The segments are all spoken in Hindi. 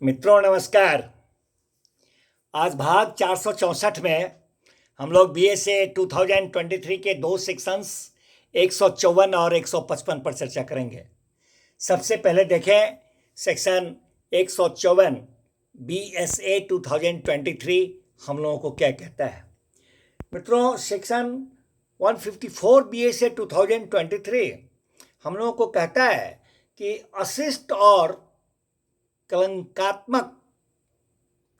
मित्रों नमस्कार। आज भाग 464 में हम लोग बीएसए 2023 के दो सेक्शंस 154 और 155 पर चर्चा करेंगे। सबसे पहले देखें सेक्शन 154 बीएसए 2023 हम लोगों को क्या कहता है। मित्रों सेक्शन 154 बीएसए 2023 हम लोगों को कहता है कि अशिष्ट और कलंकात्मक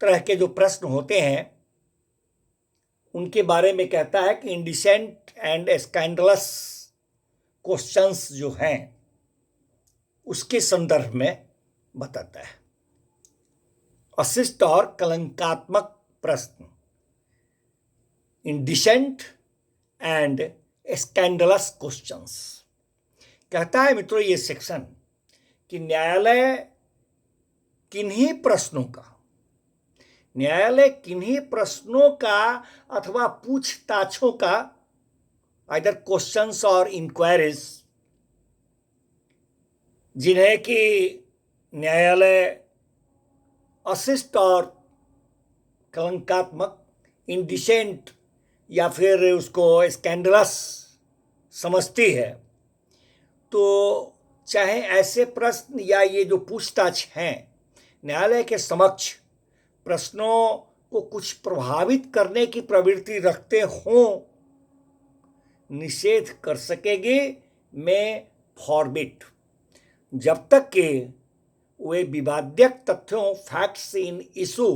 तरह के जो प्रश्न होते हैं उनके बारे में कहता है कि इंडिसेंट एंड स्कैंडलस क्वेश्चंस जो हैं उसके संदर्भ में बताता है। अशिष्ट और कलंकात्मक प्रश्न, इंडिसेंट एंड स्कैंडलस क्वेश्चंस, कहता है मित्रों ये सेक्शन कि न्यायालय किन्हीं प्रश्नों का अथवा पूछताछों का आइदर क्वेश्चंस और इंक्वायरीज जिन्हें कि न्यायालय अशिष्ट और कलंकात्मक, इंडिसेंट या फिर उसको स्कैंडलस समझती है, तो चाहे ऐसे प्रश्न या ये जो पूछताछ हैं न्यायालय के समक्ष प्रश्नों को कुछ प्रभावित करने की प्रवृत्ति रखते हों, निषेध कर सकेगी में फॉरबिट, जब तक कि वे विवाद्यक तथ्यों फैक्ट्स इन इशू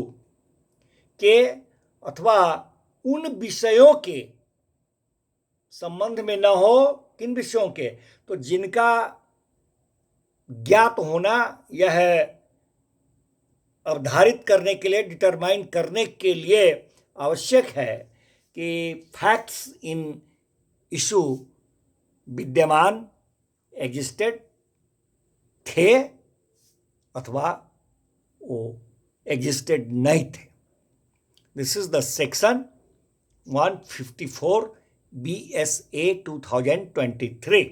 के अथवा उन विषयों के संबंध में न हो। किन विषयों के? तो जिनका ज्ञात होना यह अवधारित करने के लिए, डिटरमाइन करने के लिए आवश्यक है कि फैक्ट्स इन इशू विद्यमान, एग्जिस्टेड थे अथवा वो एग्जिस्टेड नहीं थे। This is the section 154 BSA 2023।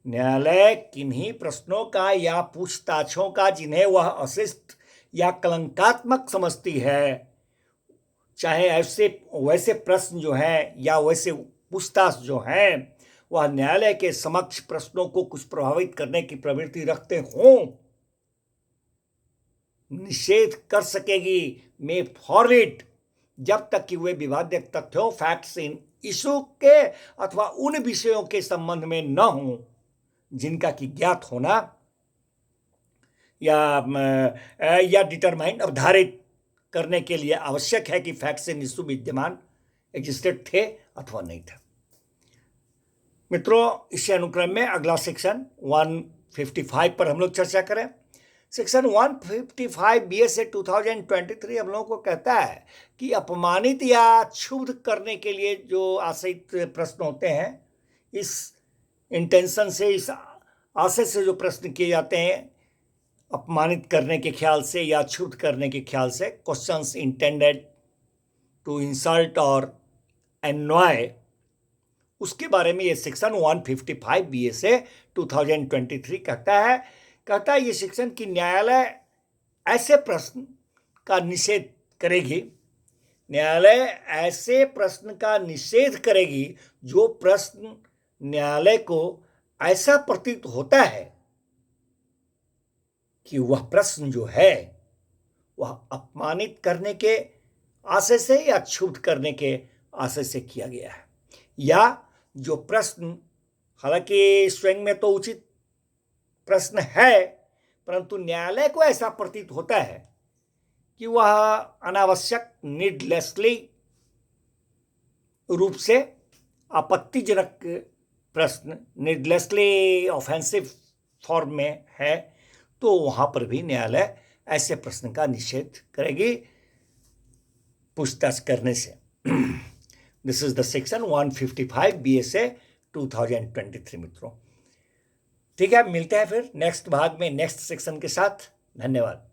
न्यायालय किन्हीं प्रश्नों का या पूछताछों का जिन्हें वह अशिष्ट या कलंकात्मक समझती है, चाहे ऐसे वैसे प्रश्न जो हैं या वैसे पूछताछ जो हैं वह न्यायालय के समक्ष प्रश्नों को कुछ प्रभावित करने की प्रवृत्ति रखते हों, निषेध कर सकेगी में फॉरवर्ड, जब तक कि वे विवादित तथ्यों फैक्ट्स इन इशू के अथवा उन विषयों के संबंध में न हों जिनका कि ज्ञात होना या डिटरमाइन अवधारित करने के लिए आवश्यक है कि फैक्ट्स इन इशू विद्यमान, एग्जिस्टेड थे अथवा नहीं थे। मित्रों इसी अनुक्रम में अगला सेक्शन 155 पर हम लोग चर्चा करें। सेक्शन 155 BSA 2023 हम लोगों को कहता है कि अपमानित या क्षुब्ध करने के लिए जो आशयित प्रश्न होते हैं, इस इंटेंशन से, इस आशय से जो प्रश्न किए जाते हैं अपमानित करने के ख्याल से या क्षुब्ध करने के ख्याल से, क्वेश्चंस इंटेंडेड टू इंसल्ट और एनॉय, उसके बारे में ये सेक्शन 155 BSA 2023 कहता है ये सेक्शन कि न्यायालय ऐसे प्रश्न का निषेध करेगी, न्यायालय ऐसे प्रश्न का निषेध करेगी जो प्रश्न न्यायालय को ऐसा प्रतीत होता है कि वह प्रश्न जो है वह अपमानित करने के आशय से या क्षुब्ध करने के आशय से किया गया है, या जो प्रश्न हालांकि स्वयं में तो उचित प्रश्न है परंतु न्यायालय को ऐसा प्रतीत होता है कि वह अनावश्यक, नीडलेसली रूप से आपत्तिजनक प्रश्न, नीडलेसली ऑफेंसिव फॉर्म में है, तो वहां पर भी न्यायालय ऐसे प्रश्न का निषेध करेगी पूछताछ करने से। This is the section 155 BSA 2023 मित्रों। ठीक है, मिलते हैं फिर नेक्स्ट भाग में नेक्स्ट सेक्शन के साथ। धन्यवाद।